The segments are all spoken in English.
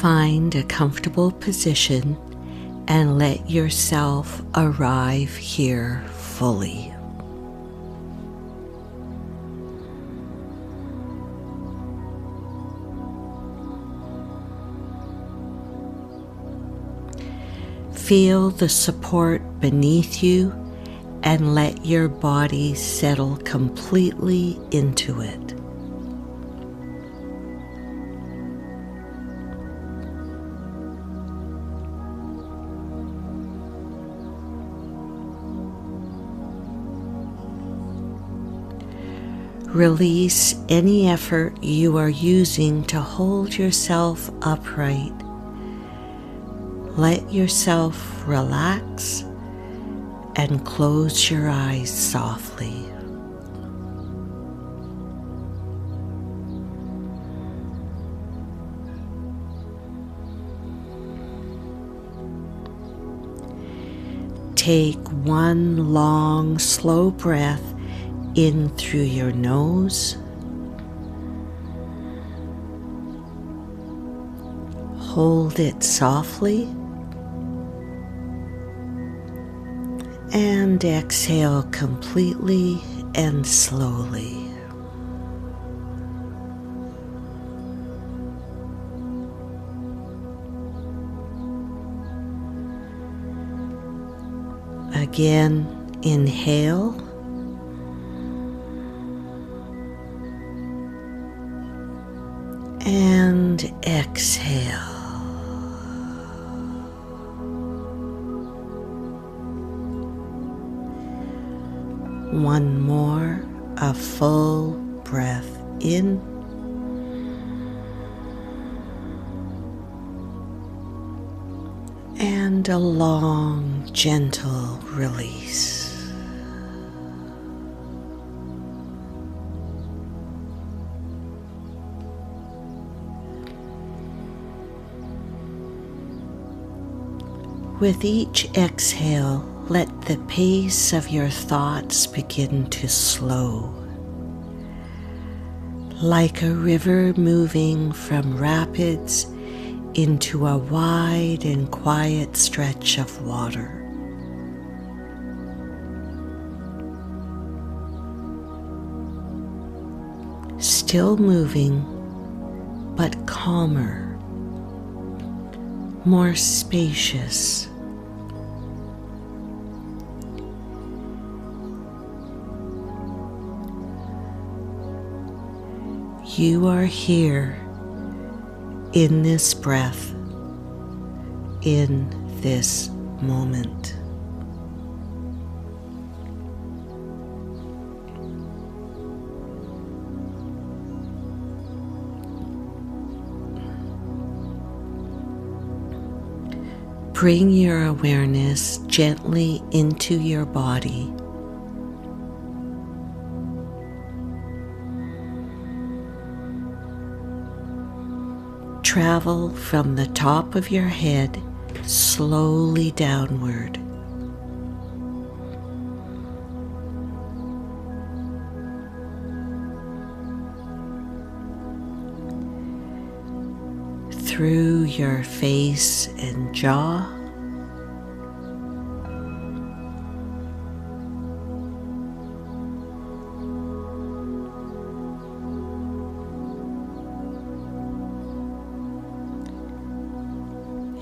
Find a comfortable position and let yourself arrive here fully. Feel the support beneath you and let your body settle completely into it. Release any effort you are using to hold yourself upright. Let yourself relax and close your eyes softly. Take one long, slow breath in through your nose. Hold it softly. And exhale completely and slowly. Again, inhale. And exhale. One more, a full breath in. And a long, gentle release. With each exhale, let the pace of your thoughts begin to slow. Like a river moving from rapids into a wide and quiet stretch of water. Still moving, but calmer, more spacious. You are here in this breath, in this moment. Bring your awareness gently into your body. Travel from the top of your head slowly downward. Through your face and jaw.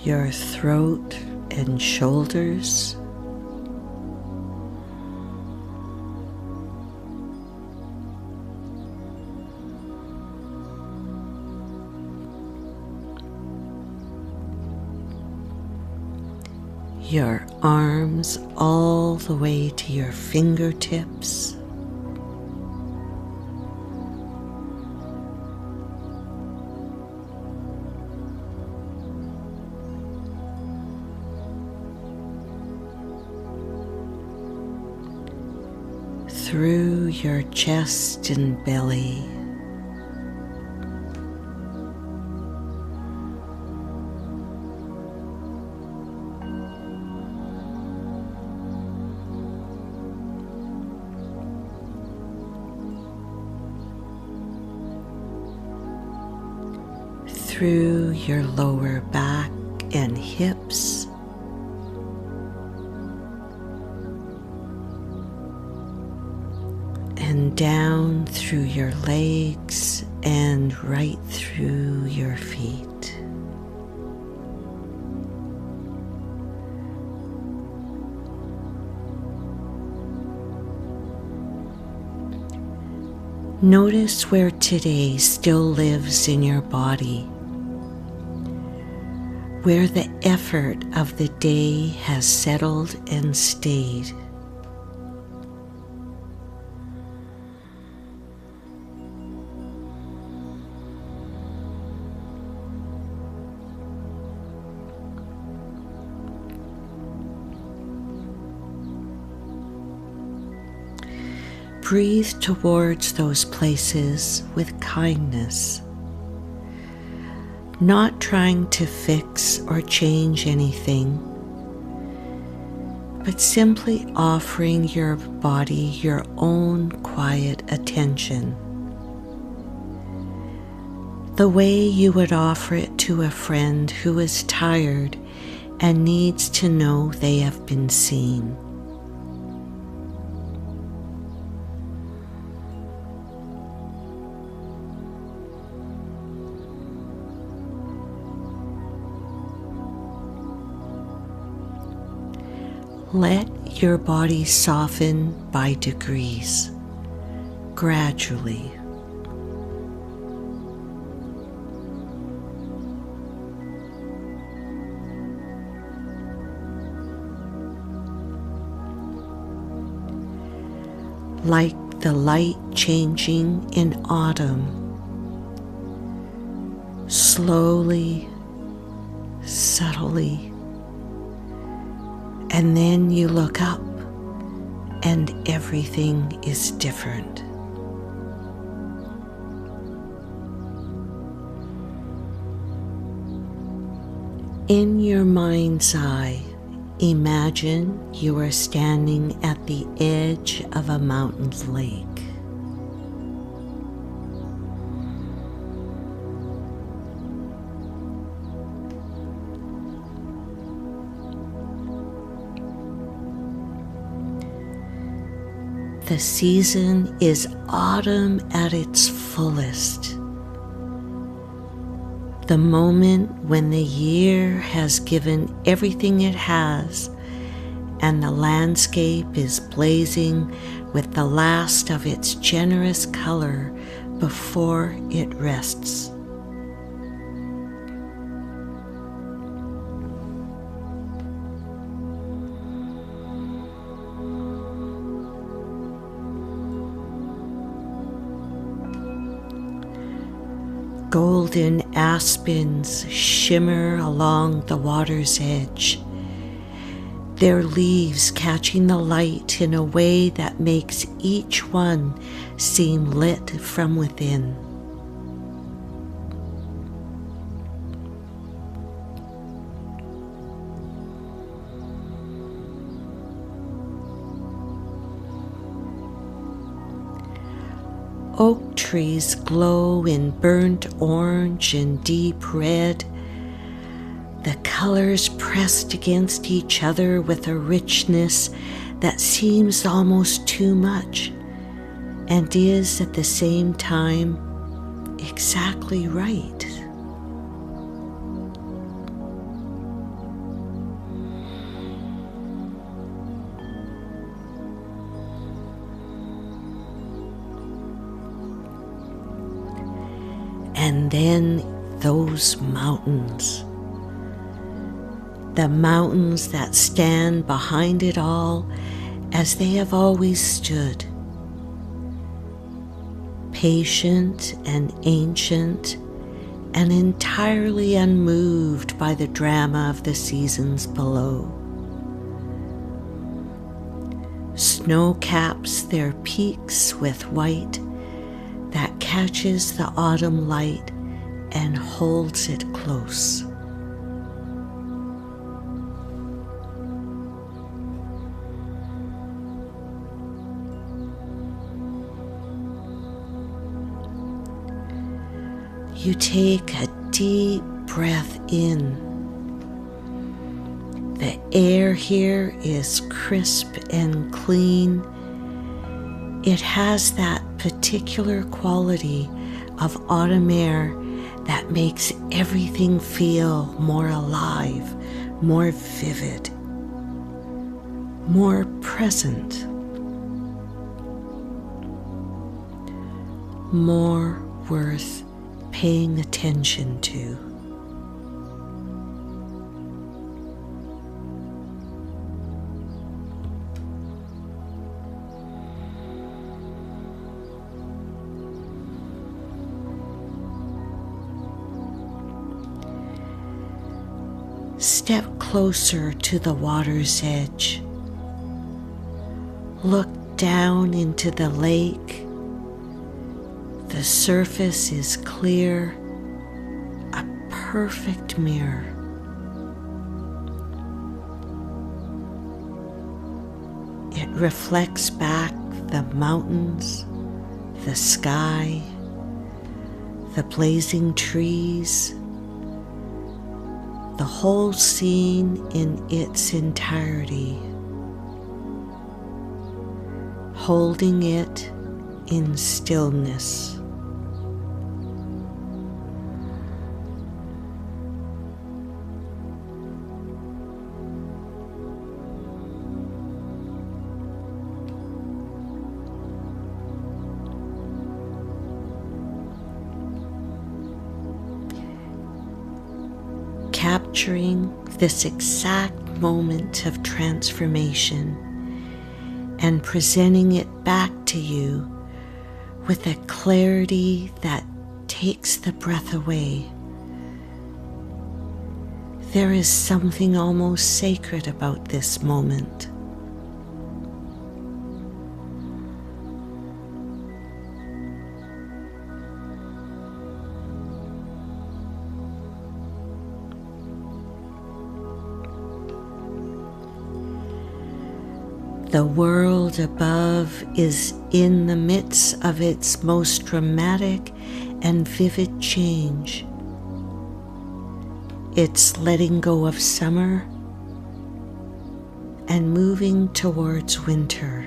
Your throat and shoulders. Your arms all the way to your fingertips. Through your chest and belly. through your lower back and hips, and down through your legs and right through your feet. Notice where today still lives in your body, where the effort of the day has settled and stayed. Breathe towards those places with kindness, not trying to fix or change anything, but simply offering your body your own quiet attention, the way you would offer it to a friend who is tired and needs to know they have been seen. Let your body soften by degrees, gradually. Like the light changing in autumn, slowly, subtly. And then you look up and everything is different. In your mind's eye, imagine you are standing at the edge of a mountain lake. The season is autumn at its fullest, the moment when the year has given everything it has and the landscape is blazing with the last of its generous color before it rests. Golden aspens shimmer along the water's edge, their leaves catching the light in a way that makes each one seem lit from within. Oak trees glow in burnt orange and deep red, the colors pressed against each other with a richness that seems almost too much and is at the same time exactly right. And then those mountains, the mountains that stand behind it all as they have always stood, patient and ancient and entirely unmoved by the drama of the seasons below. Snow caps their peaks with white that catches the autumn light and holds it close. You take a deep breath in. The air here is crisp and clean. It has that particular quality of autumn air that makes everything feel more alive, more vivid, more present, more worth paying attention to. Step closer to the water's edge. Look down into the lake. The surface is clear, a perfect mirror. It reflects back the mountains, the sky, the blazing trees, the whole scene in its entirety, holding it in stillness. Capturing this exact moment of transformation and presenting it back to you with a clarity that takes the breath away. There is something almost sacred about this moment. The world above is in the midst of its most dramatic and vivid change. It's letting go of summer and moving towards winter.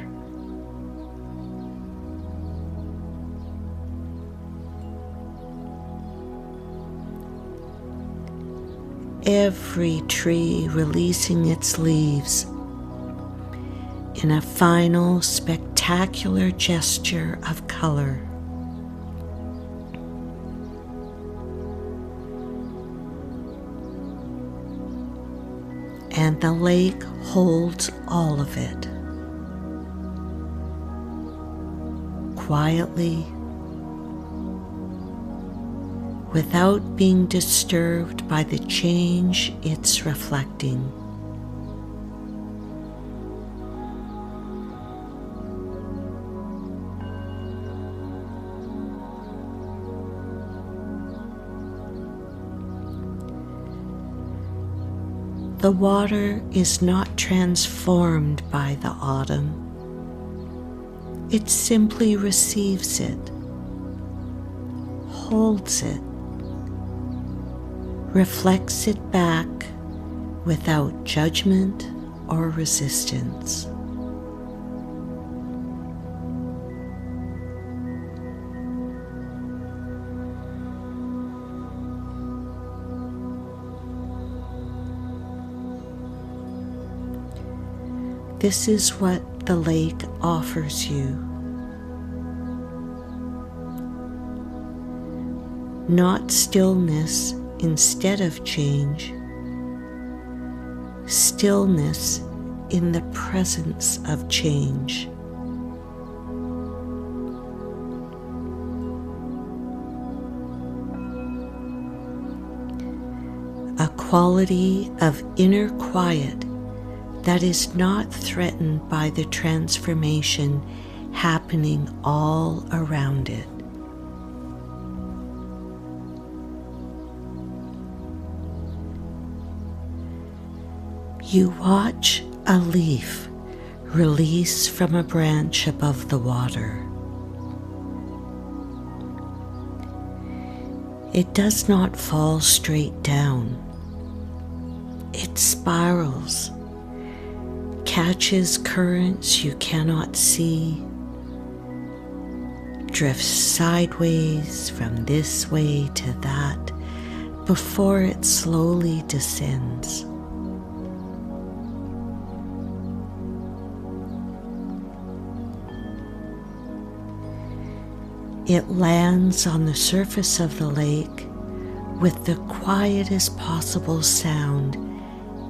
Every tree releasing its leaves in a final spectacular gesture of color. And the lake holds all of it. Quietly, without being disturbed by the change it's reflecting. The water is not transformed by the autumn. It simply receives it, holds it, reflects it back without judgment or resistance. This is what the lake offers you. Not stillness instead of change, stillness in the presence of change. A quality of inner quiet that is not threatened by the transformation happening all around it. You watch a leaf release from a branch above the water. It does not fall straight down. It spirals, catches currents you cannot see, drifts sideways from this way to that before it slowly descends. It lands on the surface of the lake with the quietest possible sound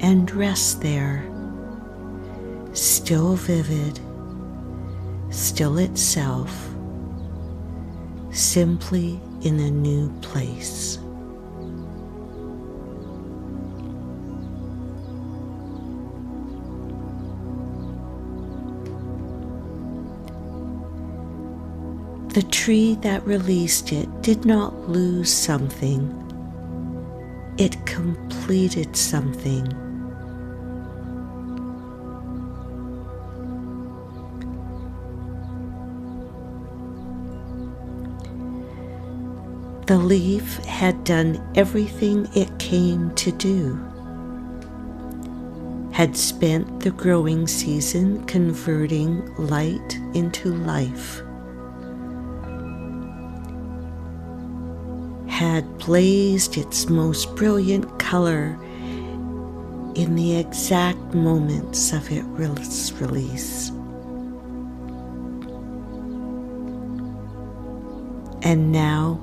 and rests there, still vivid, still itself, simply in a new place. The tree that released it did not lose something. It completed something. The leaf had done everything it came to do, had spent the growing season converting light into life, had blazed its most brilliant color in the exact moments of its release. And now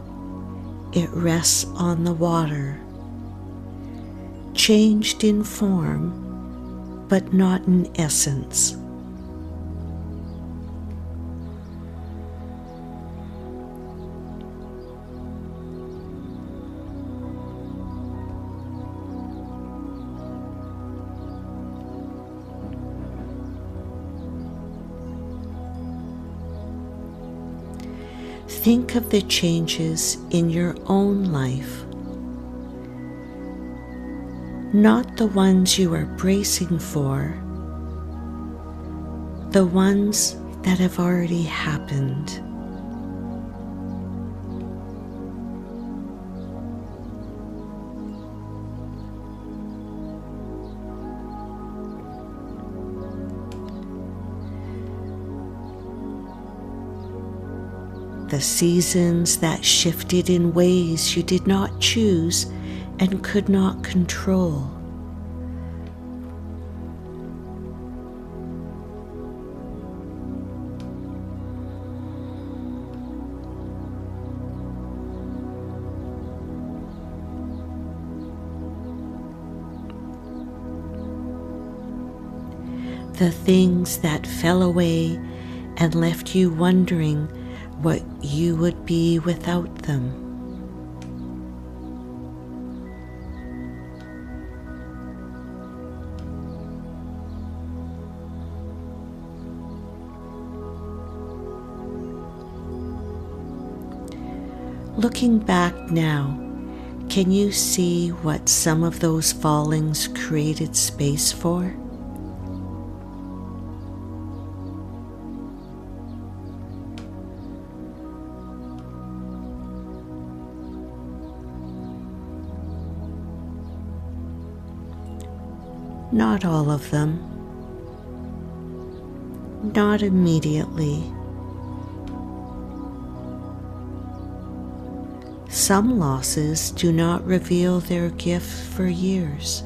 it rests on the water, changed in form, but not in essence. Think of the changes in your own life, not the ones you are bracing for, the ones that have already happened. The seasons that shifted in ways you did not choose and could not control. The things that fell away and left you wondering what you would be without them. Looking back now, can you see what some of those fallings created space for? Not all of them, not immediately. Some losses do not reveal their gift for years,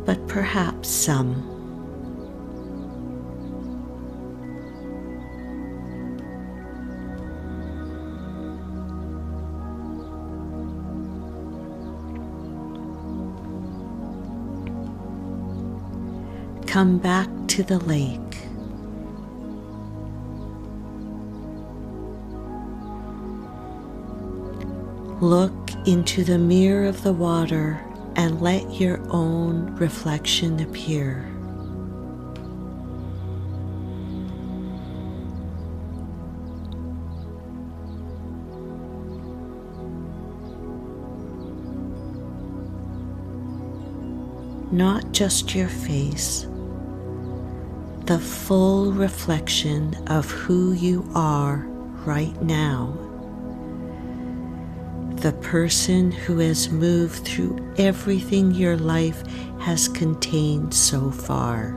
but perhaps some. Come back to the lake. Look into the mirror of the water and let your own reflection appear. Not just your face, the full reflection of who you are right now. the person who has moved through everything your life has contained so far.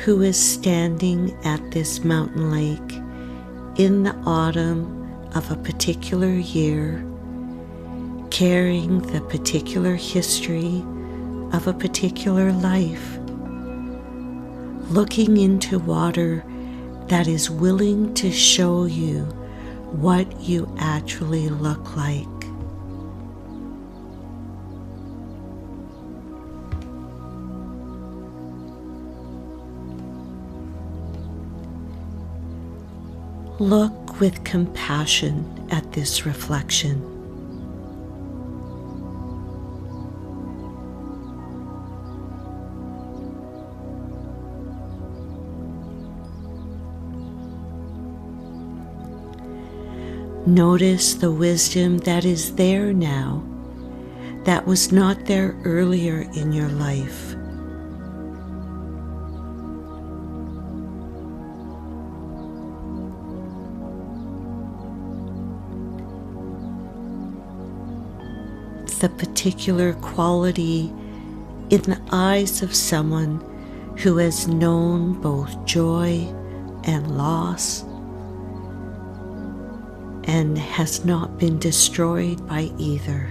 Who is standing at this mountain lake in the autumn of a particular year, carrying the particular history of a particular life, looking into water that is willing to show you what you actually look like. Look with compassion at this reflection. Notice the wisdom that is there now, that was not there earlier in your life. The particular quality in the eyes of someone who has known both joy and loss and has not been destroyed by either.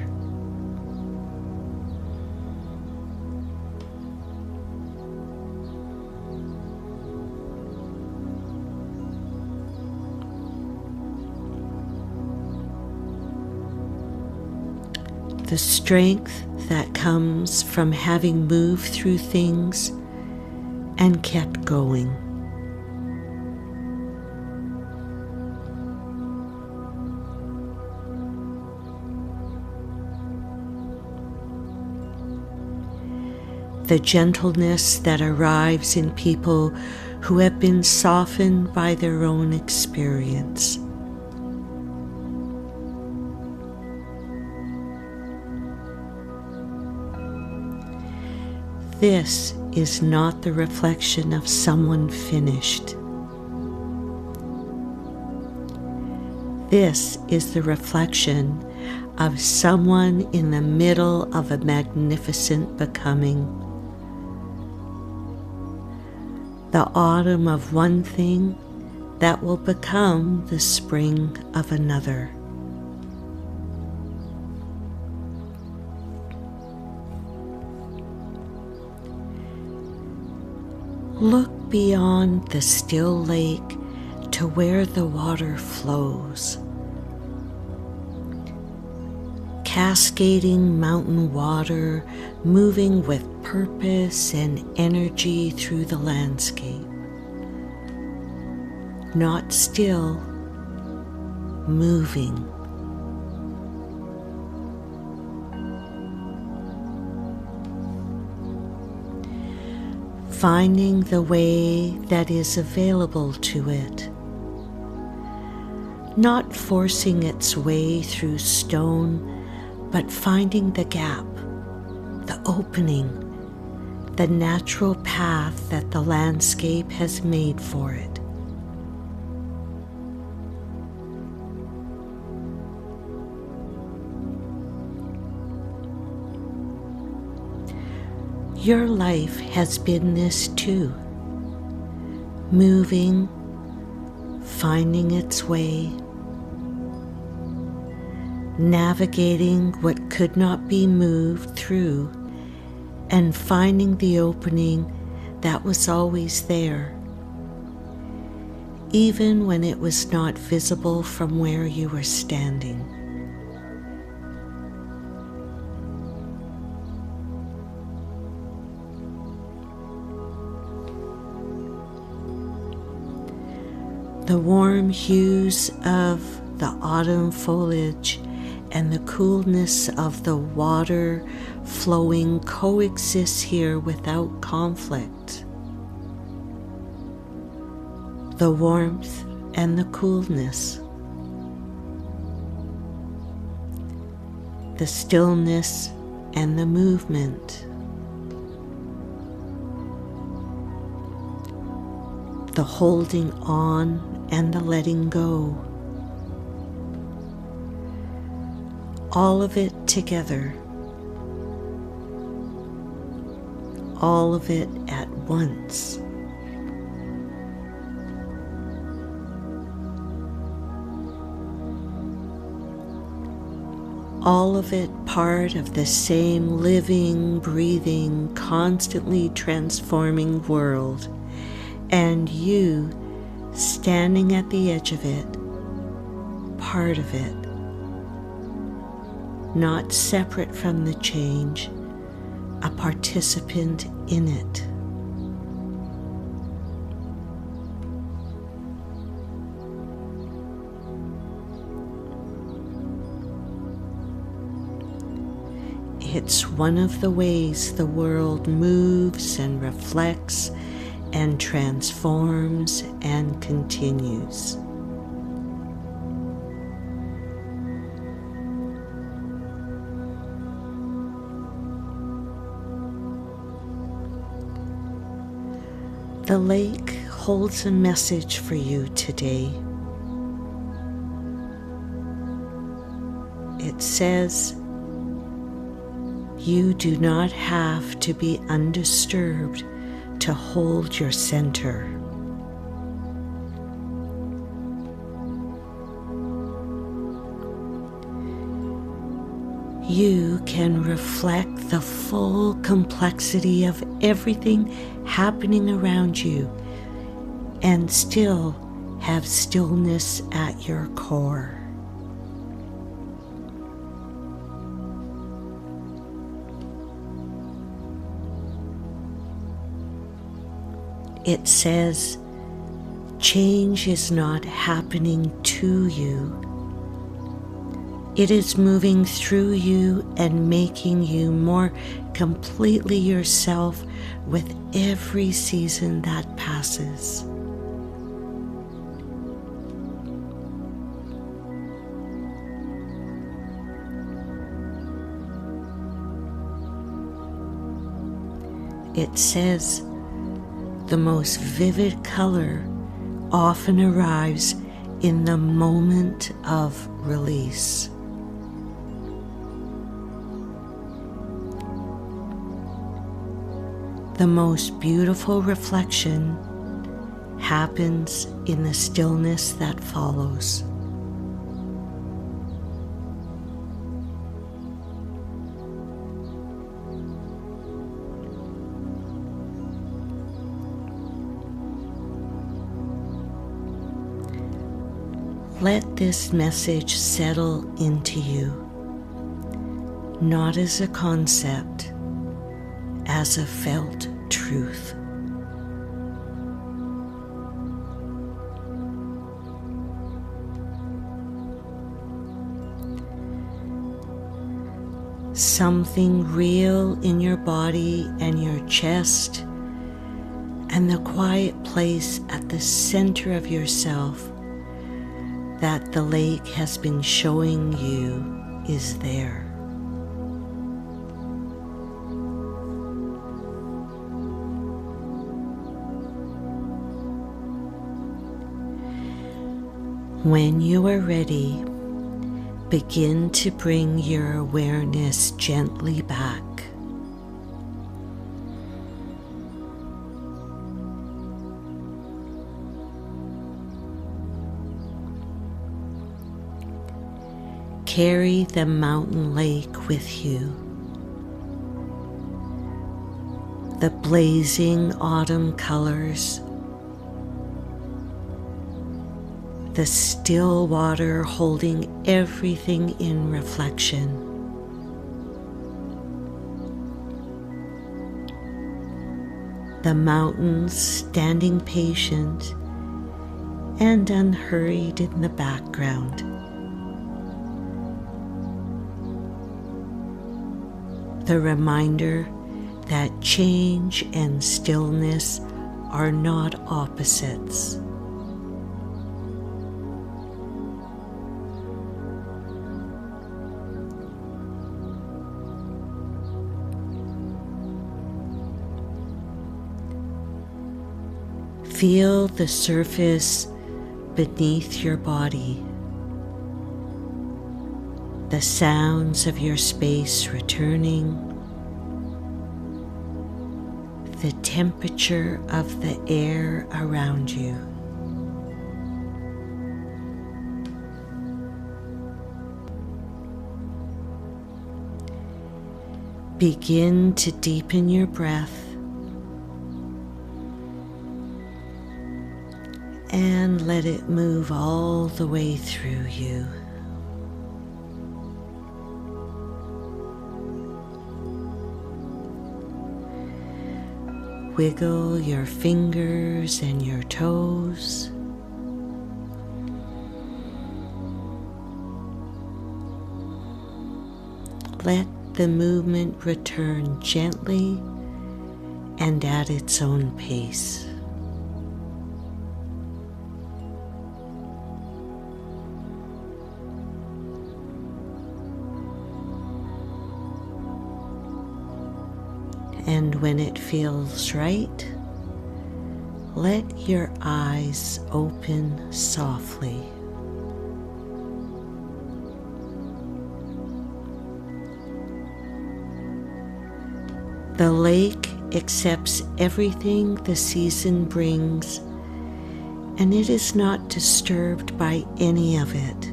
The strength that comes from having moved through things and kept going. The gentleness that arrives in people who have been softened by their own experience. This is not the reflection of someone finished. This is the reflection of someone in the middle of a magnificent becoming. The autumn of one thing that will become the spring of another. Look beyond the still lake to where the water flows. Cascading mountain water moving with purpose and energy through the landscape. Not still, moving. Finding the way that is available to it, not forcing its way through stone, but finding the gap, the opening, the natural path that the landscape has made for it. Your life has been this too, moving, finding its way, navigating what could not be moved through, and finding the opening that was always there, even when it was not visible from where you were standing. The warm hues of the autumn foliage and the coolness of the water flowing coexist here without conflict. The warmth and the coolness. the stillness and the movement, the holding on and the letting go, all of it together, all of it at once. All of it part of the same living, breathing, constantly transforming world, and you standing at the edge of it, part of it, not separate from the change, a participant in it. It's one of the ways the world moves and reflects and transforms and continues. The lake holds a message for you today. It says, you do not have to be undisturbed to hold your center. You can reflect the full complexity of everything happening around you and still have stillness at your core. It says, change is not happening to you. It is moving through you and making you more completely yourself with every season that passes. It says, the most vivid color often arrives in the moment of release. The most beautiful reflection happens in the stillness that follows. Let this message settle into you, not as a concept, as a felt truth. Something real in your body and your chest, and the quiet place at the center of yourself that the lake has been showing you is there. When you are ready, begin to bring your awareness gently back. Carry the mountain lake with you. The blazing autumn colors, the still water holding everything in reflection. The mountains standing patient and unhurried in the background. The reminder that change and stillness are not opposites. Feel the surface beneath your body, the sounds of your space returning, the temperature of the air around you. Begin to deepen your breath and let it move all the way through you. Wiggle your fingers and your toes. Let the movement return gently and at its own pace. And when it feels right, let your eyes open softly. The lake accepts everything the season brings, and it is not disturbed by any of it.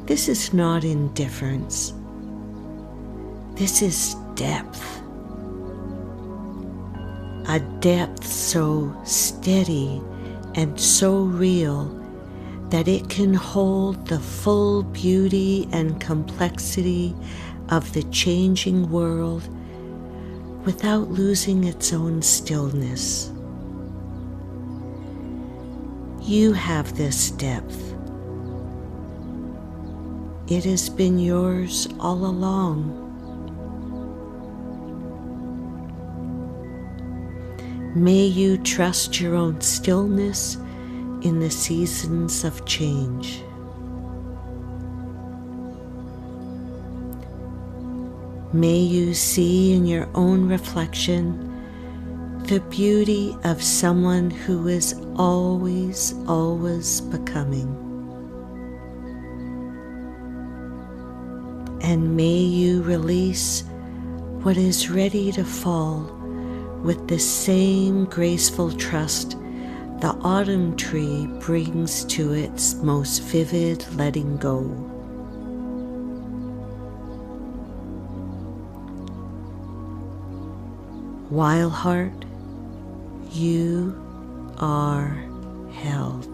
This is not indifference. This is depth. A depth so steady and so real that it can hold the full beauty and complexity of the changing world without losing its own stillness. You have this depth. It has been yours all along. May you trust your own stillness in the seasons of change. May you see in your own reflection the beauty of someone who is always, always becoming. And may you release what is ready to fall with the same graceful trust the autumn tree brings to its most vivid letting go. Wild heart, you are held.